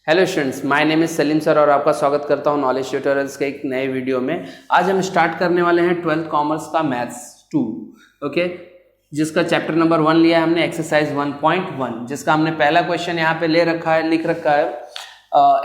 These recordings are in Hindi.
Hello students, my name is Salim sir और आपका स्वागत करता हूं नॉलेज ट्यूटोरियल्स के एक नए वीडियो में। आज हम स्टार्ट करने वाले हैं 12th कॉमर्स का मैथ्स 2, ओके, जिसका चैप्टर नंबर 1 लिया है हमने, एक्सरसाइज 1.1, जिसका हमने पहला क्वेश्चन यहाँ पे लिख रखा है।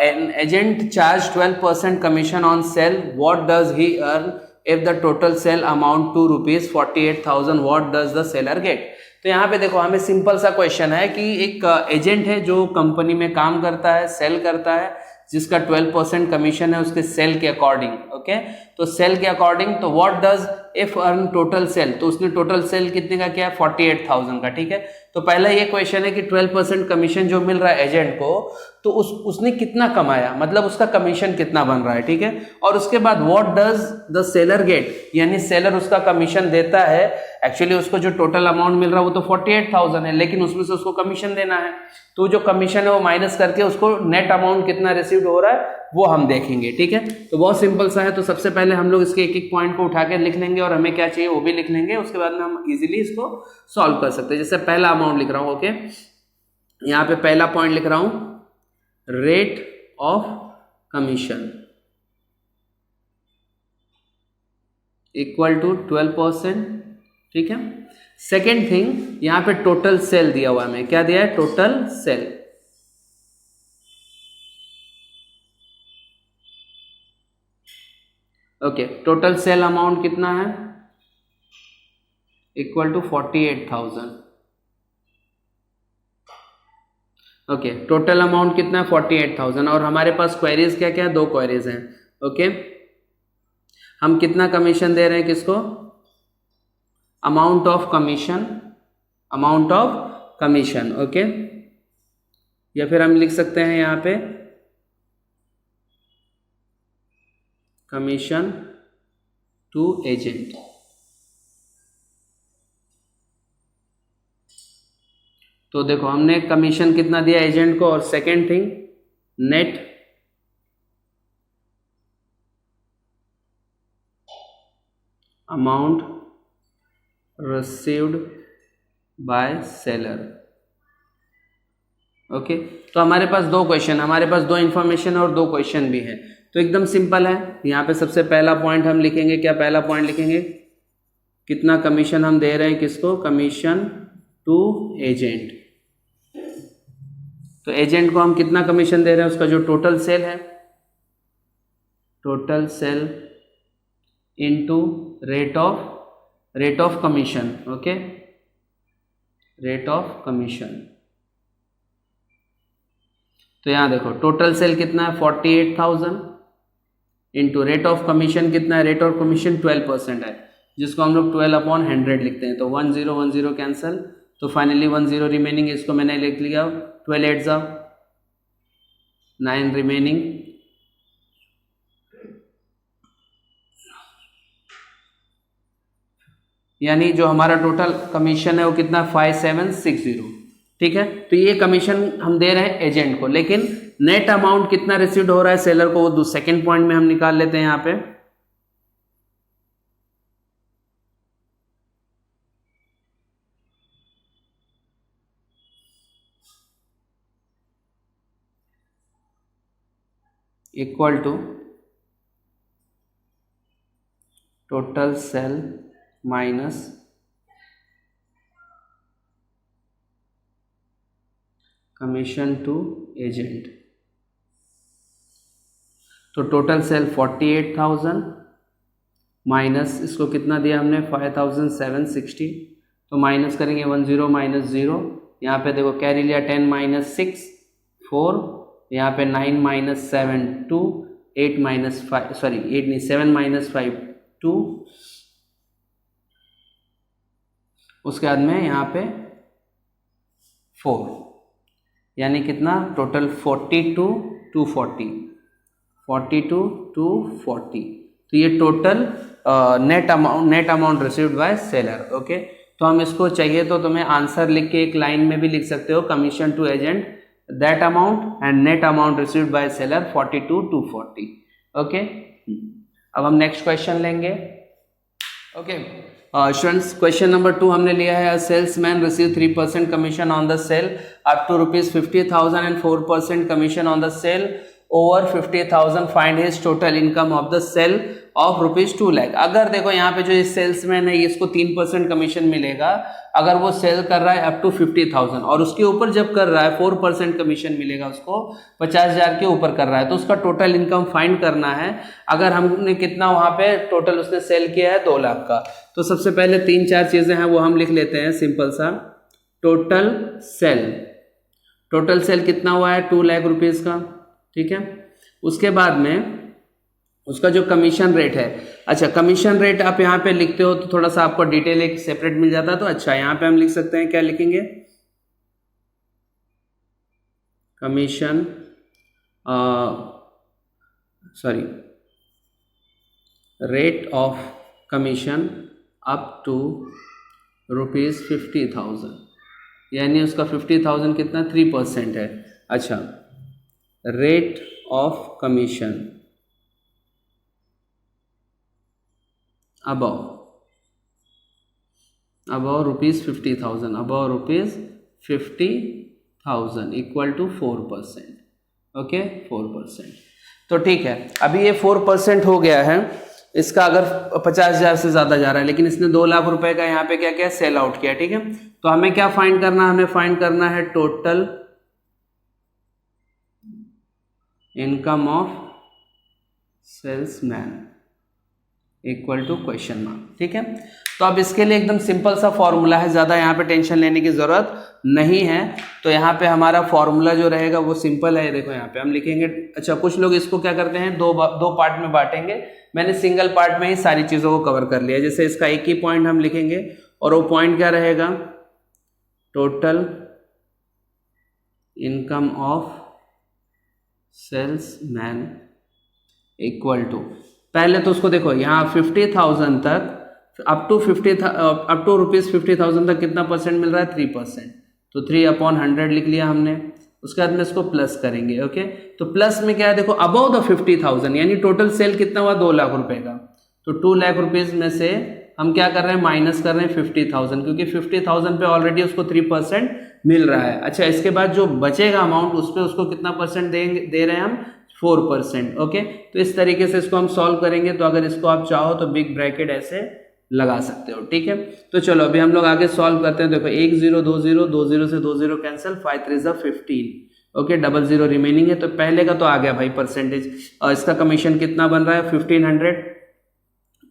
An agent charge 12% commission on sale, what does he earn if the total sale amount to ₹48,000, what does the seller get. तो यहाँ पे देखो, हमें सिंपल सा क्वेश्चन है कि एक एजेंट है जो कंपनी में काम करता है, सेल करता है, जिसका 12% कमीशन है उसके सेल के अकॉर्डिंग, ओके। तो सेल के अकॉर्डिंग, तो what does if earn total sale, तो उसने टोटल सेल कितने का किया, 48,000 का, ठीक है। तो पहला ये क्वेश्चन है कि 12% कमीशन जो मिल रहा है एजेंट को, तो उसने कितना कमाया, मतलब उसका कमीशन कितना बन रहा है, ठीक है। और उसके बाद what does the seller get, यानी सेलर उसका कमीशन देता है। एक्चुअली उसको जो टोटल अमाउंट मिल रहा है वो तो 48,000 है, लेकिन उसमें से उसको कमीशन देना है, तो जो कमीशन है वो माइनस करके उसको नेट अमाउंट कितना रिसीव हो रहा है वो हम देखेंगे, ठीक है। तो बहुत सिंपल सा है। तो सबसे पहले हम लोग इसके एक एक पॉइंट को उठा के लिख लेंगे और हमें क्या चाहिए वो भी लिख लेंगे, उसके बाद में हम इजीली इसको सॉल्व कर सकते हैं। जैसे पहला अमाउंट लिख रहा हूँ, ओके, यहाँ पे पहला पॉइंट लिख रहा हूँ, rate of commission equal to 12%, ठीक है। सेकेंड थिंग, यहाँ पे टोटल सेल दिया हुआ है, हमें क्या दिया है, total sale, okay. Total sale amount कितना है, equal to 48,000, okay. Total amount कितना है, 48,000, और हमारे पास क्वेरीज क्या क्या है, 2 क्वेरीज हैं, ओके। हम कितना कमीशन दे रहे हैं किसको, अमाउंट ऑफ कमीशन, ओके। या फिर हम लिख सकते हैं यहाँ पे कमीशन टू एजेंट, तो देखो हमने कमीशन कितना दिया एजेंट को, और second thing net amount received by seller, okay. तो हमारे पास 2 क्वेश्चन, हमारे पास 2 इंफॉर्मेशन और 2 क्वेश्चन भी है, तो एकदम सिंपल है। यहाँ पे सबसे पहला पॉइंट हम लिखेंगे, क्या पहला पॉइंट लिखेंगे, कितना कमीशन हम दे रहे हैं किसको, कमीशन टू एजेंट। तो एजेंट को हम कितना कमीशन दे रहे हैं, उसका जो टोटल सेल है, total cell into rate of commission, okay, rate of commission. तो यहां देखो टोटल सेल कितना है, 48,000 इंटू रेट ऑफ कमीशन कितना है, रेट ऑफ कमीशन 12% है, जिसको हम लोग 12/100 लिखते हैं। तो 10 कैंसल, तो फाइनली 10 रिमेनिंग, इसको मैंने लिख लिया 12 8 9 रिमेनिंग, यानी जो हमारा टोटल कमीशन है वो कितना, 5760, ठीक है। तो ये कमीशन हम दे रहे हैं एजेंट को, लेकिन नेट अमाउंट कितना रिसीव्ड हो रहा है सेलर को, वो सेकेंड पॉइंट में हम निकाल लेते हैं यहाँ पे। Equal to total sale minus commission to agent. तो टोटल सेल 48,000 माइनस इसको कितना दिया हमने, 5,760, तो माइनस करेंगे 10 माइनस 0, यहाँ पे देखो कैरी लिया 10 माइनस 6 4, यहाँ पे 9 माइनस 7 2, 8 माइनस 5, सॉरी 8 नहीं 7 माइनस 5 2, उसके बाद में यहाँ पे 4, यानी कितना टोटल 42 to 40। तो ये total net amount received by seller, okay. तो हम इसको चाहिए तो तुम्हें आंसर लिख के एक लाइन में भी लिख सकते हो, commission to agent that amount and net amount received by seller 42 to 40, okay. अब हम नेक्स्ट क्वेश्चन लेंगे, ओके। स्टूडेंट्स क्वेश्चन नंबर 2 हमने लिया है, salesman receive 3% commission on the sale up to ₹50,000 and 4% commission on the sale over 50,000, find his total income of the sale of ₹2 lakh. अगर देखो यहाँ पे जो इस सेल्समैन है इसको 3% कमीशन मिलेगा अगर वो सेल कर रहा है अप टू 50,000, और उसके ऊपर जब कर रहा है 4% कमीशन मिलेगा उसको 50,000 के ऊपर कर रहा है, तो उसका टोटल इनकम फाइंड करना है। अगर हमने कितना वहाँ पे टोटल उसने सेल किया है 2 लाख का, तो सबसे पहले 3-4 चीजें हैं वो हम लिख लेते हैं सिंपल सा। टोटल सेल कितना हुआ है 2 लाख रुपीज का, ठीक है। उसके बाद में उसका जो कमीशन रेट है, अच्छा कमीशन रेट आप यहाँ पे लिखते हो तो थोड़ा सा आपको डिटेल एक सेपरेट मिल जाता है, तो अच्छा यहाँ पे हम लिख सकते हैं, क्या लिखेंगे, commission rate of commission up to ₹50,000, यानी उसका 50,000 कितना 3% है। अच्छा, rate of commission above ₹50,000, above ₹50,000 equal to 4%, okay 4%। तो ठीक है, अभी ये 4% हो गया है इसका, अगर 50,000 से ज्यादा जा रहा है, लेकिन इसने 2 लाख रुपए का यहाँ पे क्या किया, सेल आउट किया, ठीक है। तो हमें क्या फाइंड करना है, हमें फाइंड करना है total income of salesman equal to question mark, ठीक है। तो अब इसके लिए एकदम सिंपल सा फॉर्मूला है, ज्यादा यहाँ पे टेंशन लेने की जरूरत नहीं है। तो यहाँ पे हमारा फॉर्मूला जो रहेगा वो सिंपल है, देखो यहाँ पे हम लिखेंगे। अच्छा, कुछ लोग इसको क्या करते हैं, दो पार्ट में बांटेंगे, मैंने सिंगल पार्ट में ही सारी चीजों को कवर कर लिया। जैसे इसका एक ही पॉइंट हम लिखेंगे, और वो पॉइंट क्या रहेगा, total income of salesman equal to, पहले तो उसको देखो यहाँ 50,000 तक अप टू ₹50,000 तक कितना परसेंट मिल रहा है, 3%, तो 3/100 लिख लिया हमने। उसके बाद में इसको प्लस करेंगे, ओके। तो प्लस में क्या है, देखो अबव द 50,000, यानी टोटल सेल कितना हुआ 2 लाख रुपए का, तो 2 लाख रुपीज में से हम क्या कर रहे हैं, माइनस कर रहे हैं 50,000, क्योंकि 50,000 पे ऑलरेडी उसको 3% मिल रहा है। अच्छा, इसके बाद जो बचेगा अमाउंट उस पर उसको कितना परसेंट दे रहे हैं हम, 4%, ओके। तो इस तरीके से इसको हम सॉल्व करेंगे। तो अगर इसको आप चाहो तो बिग ब्रैकेट ऐसे लगा सकते हो, ठीक है। तो चलो अभी हम लोग आगे सॉल्व करते हैं। देखो 1 0 2 0 2 0 से 2 0 कैंसिल, 5 3 15, ओके, 00 रिमेनिंग है। तो पहले का तो आ गया भाई परसेंटेज, और इसका कमीशन कितना बन रहा है 1500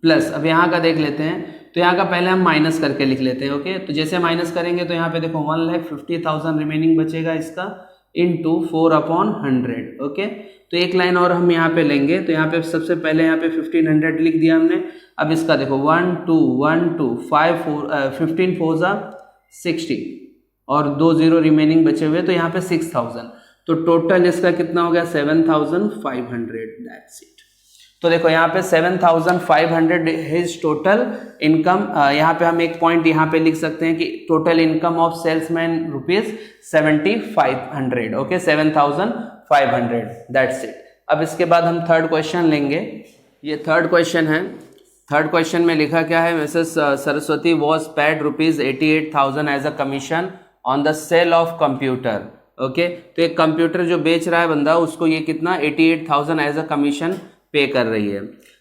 प्लस। अब यहाँ का देख लेते हैं, तो यहाँ का पहले हम माइनस करके लिख लेते हैं, ओके। तो जैसे माइनस करेंगे तो यहाँ पे देखो 1,50,000 रिमेनिंग बचेगा इसका, इंटू 4/100, ओके। तो एक लाइन और हम यहाँ पे लेंगे, तो यहाँ पे सबसे पहले यहाँ पे 1500 लिख दिया हमने। अब इसका देखो 1 2 1 2 5 4 15 4 जा 60, और 2 0 रिमेनिंग बचे हुए, तो यहाँ पे 6,000, तो टोटल इसका कितना हो गया 7,500, दैट्स इट। तो देखो यहाँ पे 7,500 हिज टोटल इनकम। यहाँ पे हम एक पॉइंट यहाँ पे लिख सकते हैं कि total income of salesman ₹7,500, okay, 7,500, that's it. अब इसके बाद हम थर्ड क्वेश्चन लेंगे। ये थर्ड क्वेश्चन है। थर्ड क्वेश्चन में लिखा क्या है, Mrs Saraswati was paid ₹88,000 as a commission on the sale of computer, okay. तो एक कंप्यूटर जो बेच रहा है बंदा, उसको ये कितना 88,000 एज अ कमीशन पे कर रही है,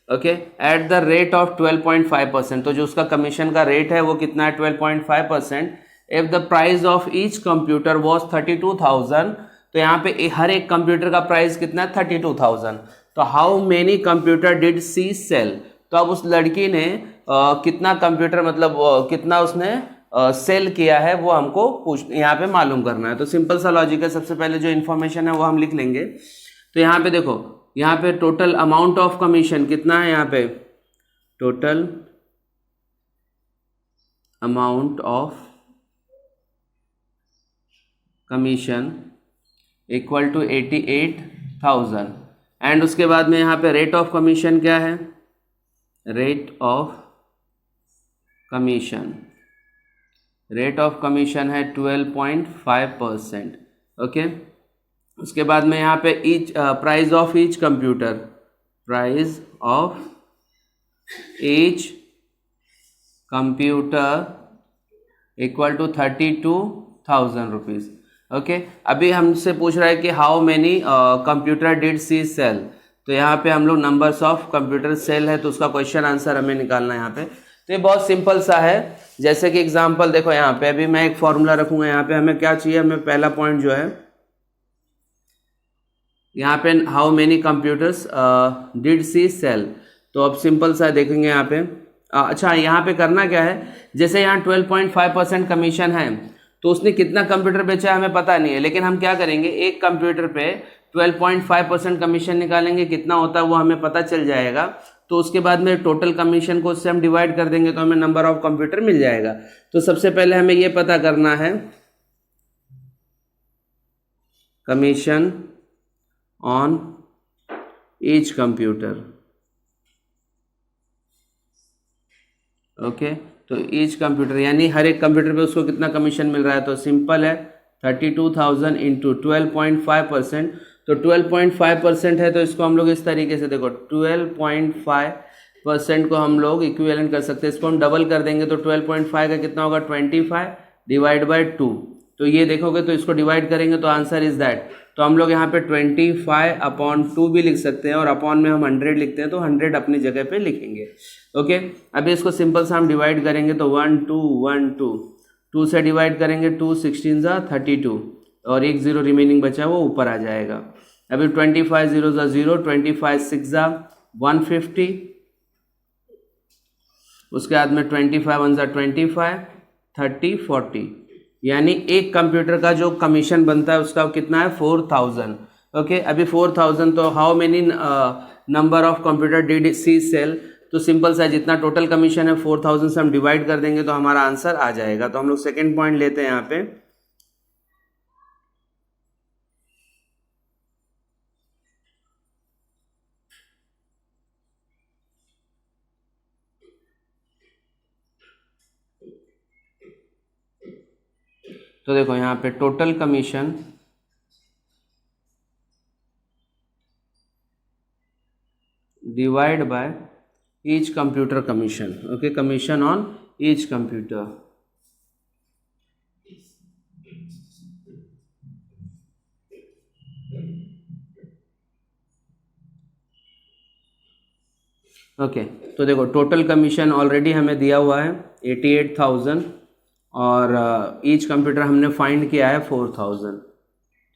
okay, at the rate of 12.5%। तो जो उसका कमीशन का रेट है वो कितना है 12.5%। If the price of each computer was 32,000, तो यहाँ पे हर एक कंप्यूटर का प्राइस कितना है 32,000। तो how many computer did she sell, तो अब उस लड़की ने कितना कंप्यूटर, मतलब कितना उसने सेल किया है, वो हमको यहाँ पे मालूम करना है। तो सिंपल सा लॉजिक है, सबसे पहले जो इन्फॉर्मेशन है वो हम लिख लेंगे। तो यहाँ पे देखो, यहाँ पे टोटल अमाउंट ऑफ कमीशन कितना है, यहाँ पे total amount of commission equal to 88,000, and उसके बाद में यहाँ पे रेट ऑफ कमीशन क्या है, रेट ऑफ कमीशन है 12.5%, ओके। उसके बाद में यहाँ पे each price of each computer equal to 32,000 rupees. Okay, अभी हमसे पूछ रहा है कि how many computer did she sell, तो यहाँ पे हम लोग नंबर्स ऑफ कंप्यूटर सेल है, तो उसका क्वेश्चन आंसर हमें निकालना है यहाँ पे। तो ये बहुत सिंपल सा है, जैसे कि एग्जांपल देखो यहाँ पे, अभी मैं एक फॉर्मूला रखूंगा यहाँ पे, हमें क्या चाहिए, हमें पहला पॉइंट जो है यहाँ पे how many computers did she sell, तो अब सिंपल सा देखेंगे यहाँ पे। अच्छा, यहाँ पे करना क्या है, जैसे यहाँ 12.5% कमीशन है, तो उसने कितना कंप्यूटर बेचा है हमें पता नहीं है, लेकिन हम क्या करेंगे, एक कंप्यूटर पे 12.5% कमीशन निकालेंगे, कितना होता है वो हमें पता चल जाएगा। तो उसके बाद में टोटल कमीशन को उससे हम डिवाइड कर देंगे, तो हमें नंबर ऑफ कंप्यूटर मिल जाएगा। तो सबसे पहले हमें ये पता करना है commission on each computer. Okay, तो ईच कंप्यूटर यानी हर एक कंप्यूटर पे उसको कितना कमीशन मिल रहा है, तो सिंपल है 32,000 इंटू 12.5%, तो 12.5% है, तो इसको हम लोग इस तरीके से देखो 12.5% को हम लोग इक्विवेलेंट कर सकते हैं, इसको हम डबल कर देंगे तो 12.5 का कितना होगा 25 डिवाइड बाई 2, तो ये देखोगे तो इसको डिवाइड करेंगे तो आंसर इज दैट। तो हम लोग यहाँ पे 25/2 भी लिख सकते हैं, और अपॉन में हम 100 लिखते हैं, तो 100 अपनी जगह पे लिखेंगे। ओके, अभी इसको सिंपल सा हम डिवाइड करेंगे तो 1 2 1 2 2 से डिवाइड करेंगे 2 16 32, और एक 0 रिमेनिंग बचा वो ऊपर आ जाएगा। अभी 25 0 0, 25 6 150, उसके बाद में 25 1 25 30 40, यानी एक कंप्यूटर का जो कमीशन बनता है उसका कितना है 4,000। ओके, अभी 4,000, तो how many number of computer did she sell, तो सिंपल सा जितना टोटल कमीशन है 4,000 से हम डिवाइड कर देंगे तो हमारा आंसर आ जाएगा। तो हम लोग सेकेंड पॉइंट लेते हैं यहाँ पे, तो देखो यहाँ पे total commission divide by each computer commission. Okay, commission on each computer. Okay, तो देखो टोटल कमीशन ऑलरेडी हमें दिया हुआ है 88,000, और ईच कंप्यूटर हमने फाइंड किया है 4,000,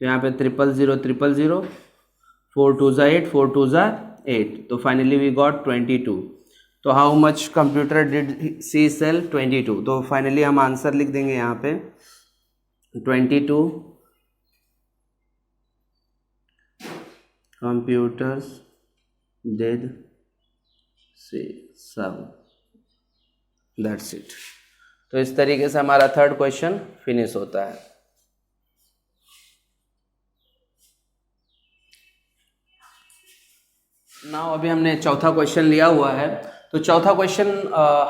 तो यहाँ पे 000 000, 4 2 8 4 2 8, तो फाइनली वी गॉट 22। तो how much computer did she sell 22, तो फाइनली हम आंसर लिख देंगे यहाँ पे 22 computers did she sell, that's it. तो इस तरीके से हमारा थर्ड क्वेश्चन फिनिश होता है। नाउ अभी हमने चौथा क्वेश्चन लिया हुआ है, तो चौथा क्वेश्चन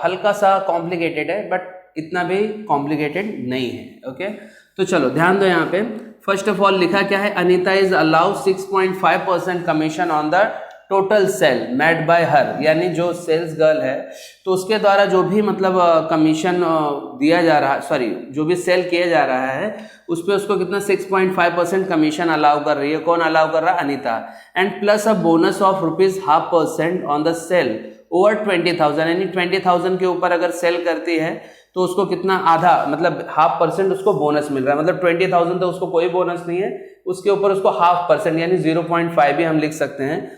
हल्का सा कॉम्प्लिकेटेड है, बट इतना भी कॉम्प्लिकेटेड नहीं है। ओके, तो चलो ध्यान दो यहाँ पे। फर्स्ट ऑफ ऑल लिखा क्या है, Anita is allow 6.5% commission on the total cell made by her, यानी जो सेल्स गर्ल है तो उसके द्वारा जो भी मतलब कमीशन दिया जा रहा है, सॉरी जो भी सेल किया जा रहा है उस पर उसको कितना 6.5% कमीशन अलाउ कर रही है। कौन अलाउ कर रहा है? Anita. And plus a bonus of ₹0.5% on the sale over 20,000, यानी 20,000 के ऊपर अगर सेल करती है तो उसको कितना आधा मतलब 0.5% उसको बोनस मिल रहा है। मतलब 20,000 तो उसको कोई बोनस नहीं है, उसके ऊपर उसको 0.5% यानी 0.5 भी हम लिख सकते हैं,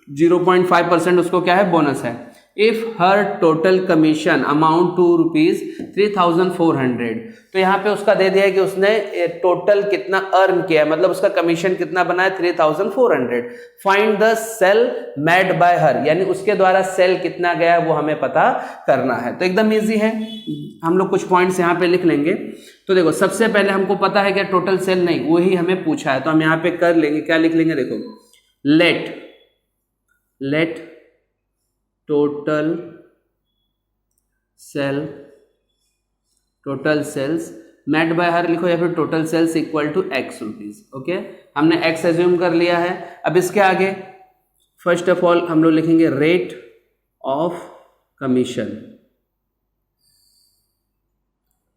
0.5% उसको क्या है बोनस है। If her total commission amount to ₹3,400, तो यहाँ पे उसका दे दिया है कि उसने टोटल कितना अर्न किया है, मतलब उसका कमीशन कितना बना है 3,400। Find the sale made by her, यानी उसके द्वारा सेल कितना गया है वो हमें पता करना है। तो एकदम इजी है, हम लोग कुछ पॉइंट्स यहाँ पे लिख लेंगे। तो देखो सबसे पहले हमको पता है कि टोटल सेल नहीं, वही हमें पूछा है, तो हम यहाँ पे कर लेंगे, क्या लिख लेंगे, देखो let total sales made by her लिखो, या फिर total sales equal to X rupees. Okay, हमने X एज्यूम कर लिया है। अब इसके आगे फर्स्ट ऑफ ऑल हम लोग लिखेंगे rate of commission,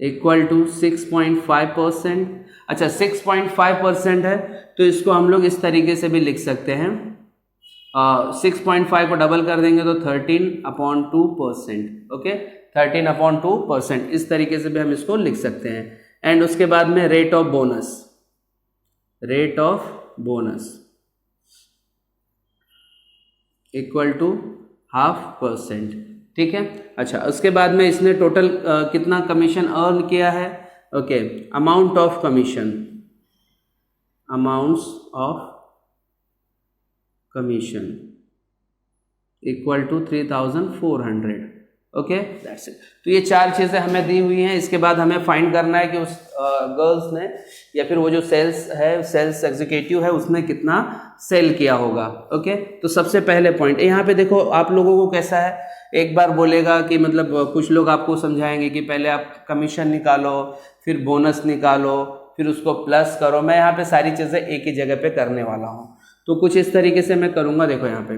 equal to 6.5%। अच्छा 6.5% है तो इसको हम लोग इस तरीके से भी लिख सकते हैं, 6.5 को डबल कर देंगे तो 13/2%। ओके 13/2%, इस तरीके से भी हम इसको लिख सकते हैं। एंड उसके बाद में rate of bonus equal to 0.5%। ठीक है। अच्छा उसके बाद में इसने टोटल कितना कमीशन अर्न किया है। Okay amount of commission equal to 3,400। Okay that's it. तो ये 4 चीज़ें हमें दी हुई हैं। इसके बाद हमें फाइंड करना है कि उस गर्ल्स ने या फिर वो जो सेल्स एग्जीक्यूटिव है उसने कितना सेल किया होगा। ओके तो सबसे पहले पॉइंट यहाँ पे देखो, आप लोगों को कैसा है, एक बार बोलेगा कि मतलब कुछ लोग आपको समझाएंगे कि पहले आप कमीशन निकालो, फिर बोनस निकालो, फिर उसको प्लस करो। मैं यहाँ पे सारी चीज़ें एक ही जगह पे करने वाला हूँ, तो कुछ इस तरीके से मैं करूँगा। देखो यहाँ पे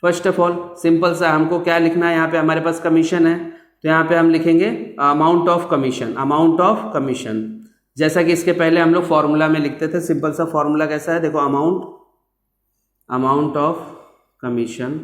फर्स्ट ऑफ ऑल सिंपल सा हमको क्या लिखना है, यहाँ पे हमारे पास कमीशन है तो यहाँ पे हम लिखेंगे अमाउंट ऑफ कमीशन। जैसा कि इसके पहले हम लोग फॉर्मूला में लिखते थे। सिंपल सा फॉर्मूला कैसा है, देखो अमाउंट ऑफ कमीशन।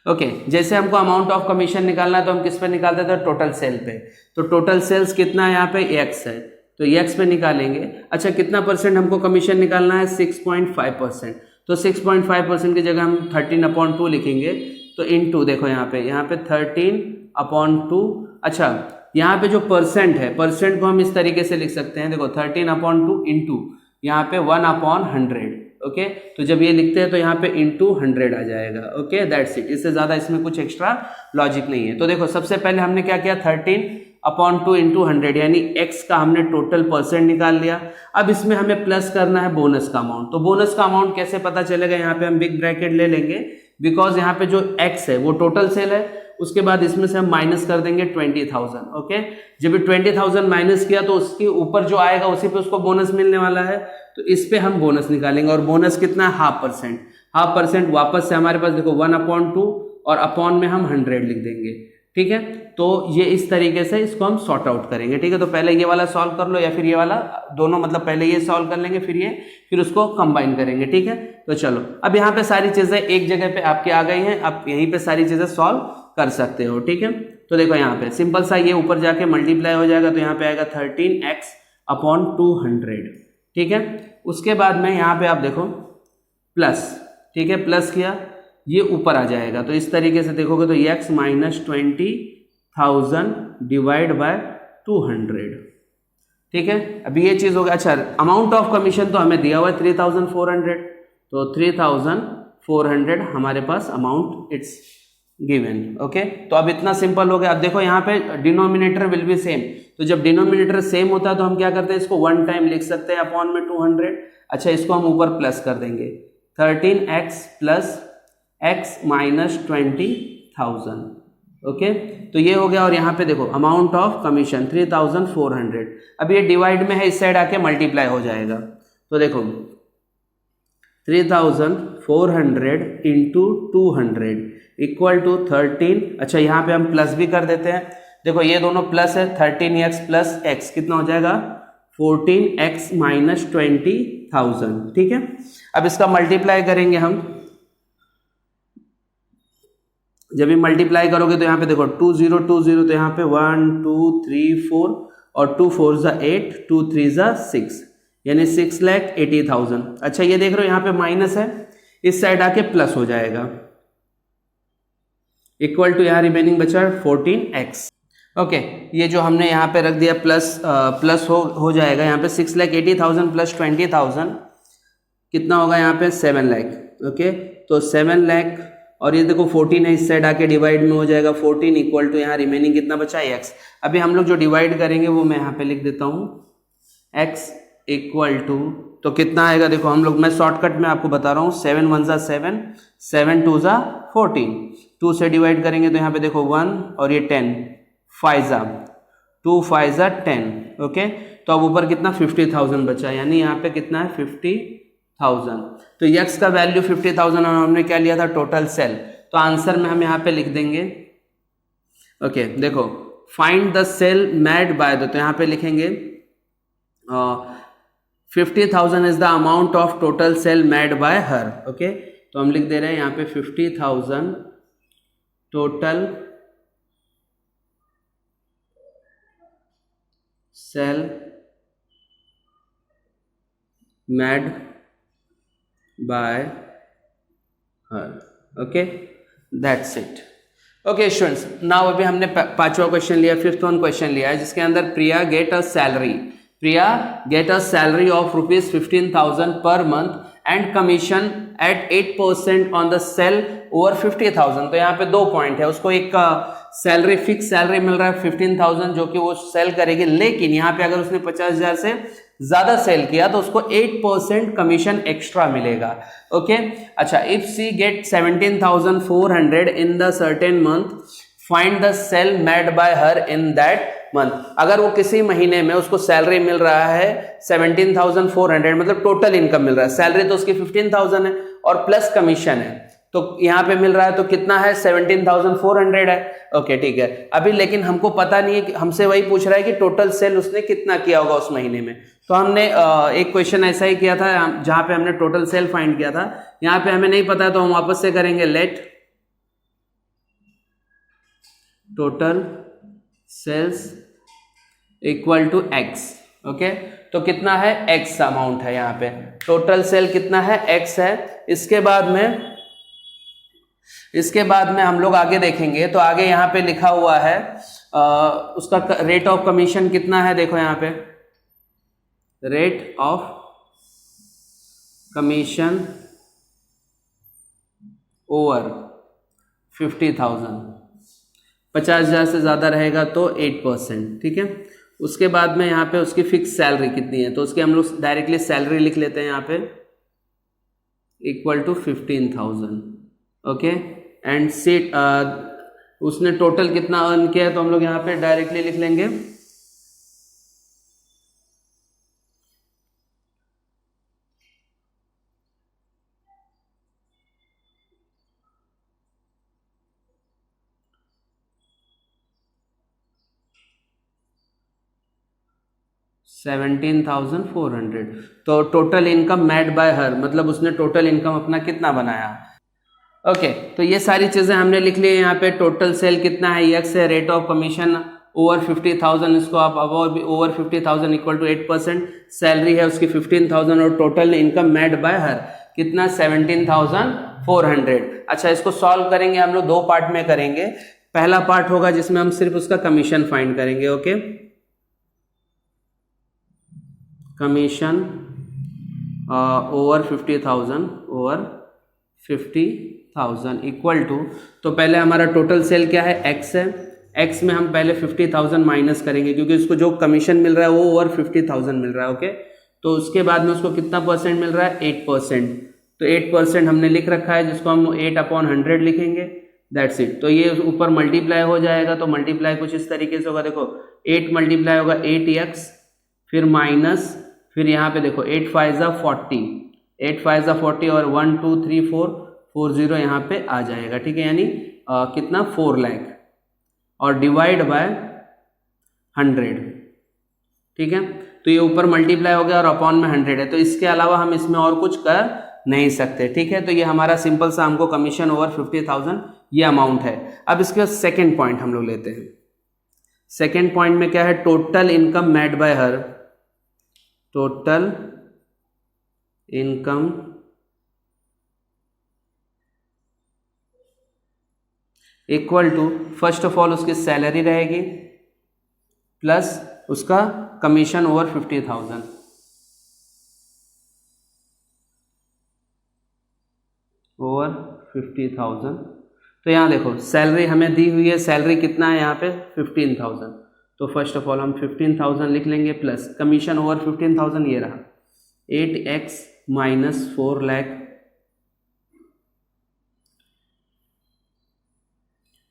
ओके जैसे हमको अमाउंट ऑफ कमीशन निकालना है तो हम किस पे निकालते थे, टोटल सेल पे। तो टोटल सेल्स कितना है यहाँ पे, x है, तो x पे निकालेंगे। अच्छा कितना परसेंट हमको कमीशन निकालना है, 6.5%। तो 6.5% की जगह हम 13/2 लिखेंगे। तो इनटू देखो यहाँ पे 13/2। अच्छा यहाँ पे जो परसेंट है, परसेंट को हम इस तरीके से लिख सकते हैं, देखो 13/2 इंटू यहाँ पे 1/100। ओके तो जब ये लिखते हैं तो यहाँ पे इंटू 100 आ जाएगा। ओके दैट्स इट, इससे ज़्यादा इसमें कुछ एक्स्ट्रा लॉजिक नहीं है। तो देखो सबसे पहले हमने क्या किया, 13/2 इंटू 100 यानी x का हमने टोटल परसेंट निकाल लिया। अब इसमें हमें प्लस करना है बोनस का अमाउंट। तो बोनस का अमाउंट कैसे पता चलेगा, यहाँ पे हम बिग ब्रैकेट ले लेंगे, बिकॉज यहाँ पे जो x है वो टोटल सेल है। उसके बाद इसमें से हम माइनस कर देंगे 20,000। ओके जब 20,000 माइनस किया तो उसके ऊपर जो आएगा उसी पे उसको बोनस मिलने वाला है, तो इस पे हम बोनस निकालेंगे। और बोनस कितना है, 0.5%। वापस से हमारे पास देखो 1/2 और अपॉन में हम 100 लिख देंगे। ठीक है तो ये इस तरीके से इसको हम सॉर्ट आउट करेंगे। ठीक है तो पहले ये वाला सॉल्व कर लो या फिर ये वाला, दोनों मतलब पहले ये सॉल्व कर लेंगे फिर उसको कंबाइन करेंगे। ठीक है तो चलो अब यहाँ पे सारी चीजें एक जगह पे आपकी आ गई हैं, आप यहीं पे सारी चीजें सॉल्व कर सकते हो। ठीक है तो देखो यहाँ पे सिंपल सा ये ऊपर जाके मल्टीप्लाई हो जाएगा, तो यहाँ पे आएगा 13x/200। ठीक है उसके बाद में यहाँ पे आप देखो प्लस, ठीक है प्लस किया, ये ऊपर आ जाएगा। तो इस तरीके से देखोगे तो x - 20,000 डिवाइड बाय 200। ठीक है अभी ये चीज हो गया। अच्छा अमाउंट ऑफ कमीशन तो हमें दिया हुआ है 3,400, तो 3,400 हमारे पास अमाउंट इट्स गिवन। ओके तो अब इतना सिंपल हो गया। अब देखो यहाँ पे डिनोमिनेटर विल बी सेम, तो जब डिनोमिनेटर सेम होता है तो हम क्या करते हैं, इसको 1 टाइम लिख सकते हैं अपॉन में 200। अच्छा इसको हम ऊपर प्लस कर देंगे, 13x plus x minus 20,000। Okay तो ये हो गया। और यहाँ पे देखो अमाउंट ऑफ कमीशन 3,400। अब ये डिवाइड में है, इस साइड आके मल्टीप्लाई हो जाएगा। तो देखो 3,400 इंटू 200 इक्वल टू 13। अच्छा यहाँ पे हम प्लस भी कर देते हैं, देखो ये दोनों प्लस है, 13x प्लस x कितना हो जाएगा, 14x माइनस 20,000। ठीक है अब इसका मल्टीप्लाई करेंगे हम। जब भी मल्टीप्लाई करोगे तो यहाँ पे देखो 2020, तो यहाँ पे 1 2 3 4 और 2 4 ज़ा 8, 2 3 ज़ा 6 यानी 6,80,000। अच्छा ये देख रहे हो यहाँ पे माइनस है, इस साइड आके प्लस हो जाएगा, इक्वल टू यहाँ रिमेनिंग बचा 14x। ओके ये जो हमने यहाँ पे रख दिया प्लस हो जाएगा। यहाँ पे 6,80,000 प्लस 20,000 कितना होगा, यहाँ पे 7 लाख। ओके तो 7 लाख और ये देखो 14 है, इस साइड आके डिवाइड में हो जाएगा 14 इक्वल टू यहाँ रिमेनिंग कितना बचा है x। अभी हम लोग जो डिवाइड करेंगे वो मैं यहाँ पे लिख देता हूँ, x इक्वल टू, तो कितना आएगा देखो हम लोग, मैं शॉर्टकट में आपको बता रहा हूँ, 7 1 ज़ा 7, 7 2 ज़ा 14, 2 से डिवाइड करेंगे तो यहाँ पे देखो 1 और ये 10, 5 ज़ा 2 5 ज़ा 10। ओके तो अब ऊपर कितना 50,000 बचा, यानी यहाँ पे कितना है 50,000। तो x का वैल्यू 50,000 और हमने क्या लिया था टोटल सेल, तो आंसर में हम यहाँ पे लिख देंगे ओके देखो, find the sale made by the, तो यहाँ पे लिखेंगे 50,000 is the amount of total sale made by her. Okay, तो हम लिख दे रहे हैं यहाँ पे 50,000 total sale made by her. Okay, that's it. Okay students, now अभी हमने पांचवा क्वेश्चन लिया, फिफ्थ वन क्वेश्चन लिया है, जिसके अंदर Priya get a salary of ₹15,000 per month and commission at 8% on the sale over 50,000। तो यहाँ पे 2 पॉइंट है, उसको एक सैलरी फिक्स सैलरी मिल रहा है 15,000 जो कि वो सेल करेगी, लेकिन यहाँ पे अगर उसने 50,000 से ज्यादा सेल किया तो उसको 8% कमीशन एक्स्ट्रा मिलेगा। ओके अच्छा, if she get 17,400 in the certain month, find the sale made by her in that month. अगर वो किसी महीने में उसको सैलरी मिल रहा है 17,400, मतलब टोटल इनकम मिल रहा है, सैलरी तो उसकी 15,000 है और प्लस कमीशन है, तो यहाँ पे मिल रहा है तो कितना है 17,400 है। ओके ठीक है, अभी लेकिन हमको पता नहीं है कि, हमसे वही पूछ रहा है कि टोटल सेल उसने कितना किया होगा उस महीने में। तो हमने एक क्वेश्चन ऐसा ही किया था जहां पे हमने टोटल सेल फाइंड किया था, यहाँ पे हमें नहीं पता है तो हम वापस से करेंगे let total sales equal to X. Okay, तो कितना है एक्स अमाउंट है, यहाँ पे टोटल सेल कितना है एक्स है। इसके बाद में हम लोग आगे देखेंगे, तो आगे यहाँ पे लिखा हुआ है उसका रेट ऑफ कमीशन कितना है, देखो यहाँ पे रेट ऑफ कमीशन ओवर 50,000, 50,000 से ज्यादा रहेगा तो 8%। ठीक है, उसके बाद में यहाँ पे उसकी फिक्स सैलरी कितनी है, तो उसके हम लोग डायरेक्टली सैलरी लिख लेते हैं यहाँ पे इक्वल टू 15,000। ओके, एंड सीट उसने टोटल कितना अर्न किया है, तो हम लोग यहाँ पे डायरेक्टली लिख लेंगे $17,400। तो टोटल इनकम मेड बाय हर, मतलब उसने टोटल इनकम अपना कितना बनाया। ओके, तो ये सारी चीजें हमने लिख ली है यहाँ पे। टोटल सेल कितना है एक्स है, रेट ऑफ कमीशन ओवर 50,000, इसको आप ओवर 50,000 इक्वल टू 8%, सैलरी है उसकी 15,000 और टोटल इनकम मेड बाय हर कितना 17,400। अच्छा, इसको सॉल्व करेंगे हम लोग 2 पार्ट में करेंगे। पहला पार्ट होगा जिसमें हम सिर्फ उसका कमीशन फाइंड करेंगे। Okay, commission over 50,000 equal to, तो पहले हमारा टोटल सेल क्या है एक्स है, एक्स में हम पहले 50,000 माइनस करेंगे क्योंकि उसको जो कमीशन मिल रहा है वो ओवर 50,000 मिल रहा है। ओके, तो उसके बाद में उसको कितना परसेंट मिल रहा है 8%, तो 8% हमने लिख रखा है जिसको हम 8/100 लिखेंगे, दैट्स इट। तो ये ऊपर मल्टीप्लाई हो जाएगा, तो मल्टीप्लाई कुछ इस तरीके से होगा, देखो 8 मल्टीप्लाई होगा 8x, फिर माइनस, फिर यहाँ पे देखो 8 5 ज़ा 40, 8 5 ज़ा 40 और 1 2 3 4 40 यहाँ पे आ जाएगा। ठीक है, यानी कितना 4 लाख और डिवाइड बाय 100। ठीक है, तो ये ऊपर मल्टीप्लाई हो गया और अपॉन में 100 है, तो इसके अलावा हम इसमें और कुछ कर नहीं सकते। ठीक है, तो ये हमारा सिंपल सा हमको कमीशन ओवर 50,000 ये अमाउंट है। अब इसके सेकेंड पॉइंट हम लोग लेते हैं। सेकेंड पॉइंट में क्या है, total income made by her, total income equal to, first of all उसकी सैलरी रहेगी प्लस उसका कमीशन ओवर 50,000, ओवर 50,000। तो यहाँ देखो सैलरी हमें दी हुई है, सैलरी कितना है यहाँ पे 15,000, तो फर्स्ट ऑफ ऑल हम 15,000 लिख लेंगे प्लस कमीशन ओवर 15,000 ये रहा 8x माइनस 4 लाख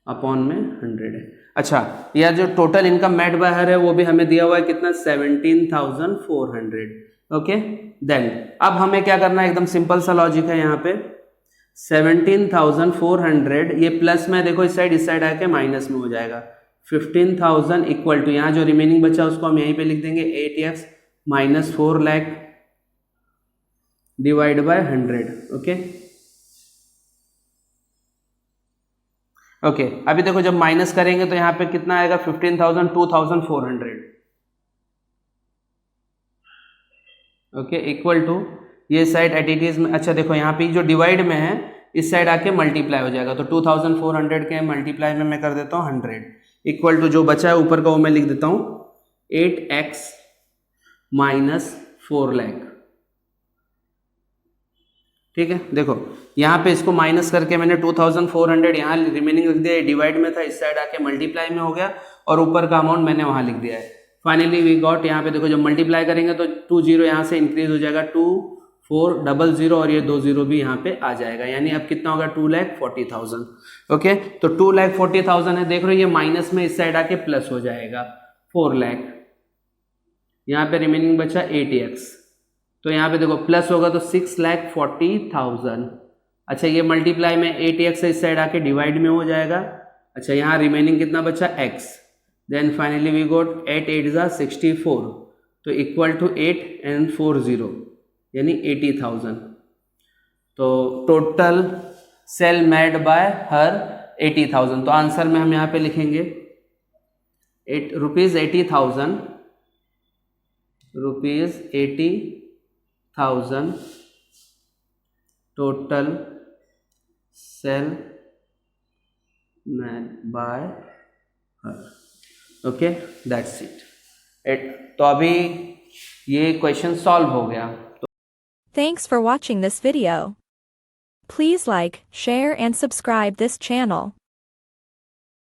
अपॉन में 100 है। अच्छा, यह जो टोटल इनकम मेड बाय हर है वो भी हमें दिया हुआ है कितना 17,400। ओके, देन अब हमें क्या करना है, एकदम सिंपल सा लॉजिक है यहाँ पे 17,400 ये प्लस में देखो इस साइड आके माइनस में हो जाएगा, 15,000 इक्वल टू, यहाँ जो रिमेनिंग बचा उसको हम यहीं पे लिख देंगे 8x minus 4 lakh divide by 100। Okay okay अभी देखो जब माइनस करेंगे तो यहाँ पे कितना आएगा 15,000 2,400। ओके इक्वल टू ये साइड एडिटिव में, अच्छा देखो यहाँ पे जो डिवाइड में है इस साइड आके मल्टीप्लाई हो जाएगा, तो 2,400 के मल्टीप्लाई में मैं कर देता हूँ 100 इक्वल टू जो बचा है ऊपर का वो मैं लिख देता हूँ 8x माइनस 4 लाख। ठीक है, देखो यहाँ पे इसको माइनस करके मैंने 2,400 यहाँ रिमेनिंग लिख दिया, डिवाइड में था, इस साइड आके मल्टीप्लाई में हो गया और ऊपर का अमाउंट मैंने वहाँ लिख दिया है। फाइनली वी गॉट, यहाँ पे देखो जब मल्टीप्लाई करेंगे तो 2 0 यहाँ से इंक्रीज हो जाएगा 2400 और ये 2 0 भी यहाँ पे आ जाएगा, यानी अब कितना होगा 2,40,000। ओके तो 2,40,000 है, देख रहे हो ये माइनस में इस साइड आके प्लस हो जाएगा 4 लाख, यहाँ पे रिमेनिंग बचा 8x, तो यहाँ पे देखो प्लस होगा तो 6,40,000। अच्छा ये मल्टीप्लाई में 8x इस साइड आके डिवाइड में हो जाएगा। अच्छा यहाँ रिमेनिंग कितना बचा x, then finally we got 8 8 64, तो इक्वल टू 8 and 4 0 यानी 80,000। तो टोटल सेल मेड बाय हर 80,000, तो आंसर में हम यहाँ पे लिखेंगे ₹80,000 total sale made by her. Okay that's it. तो अभी ये क्वेश्चन सॉल्व हो गया। Thanks for watching this video. Please like, share and subscribe this channel.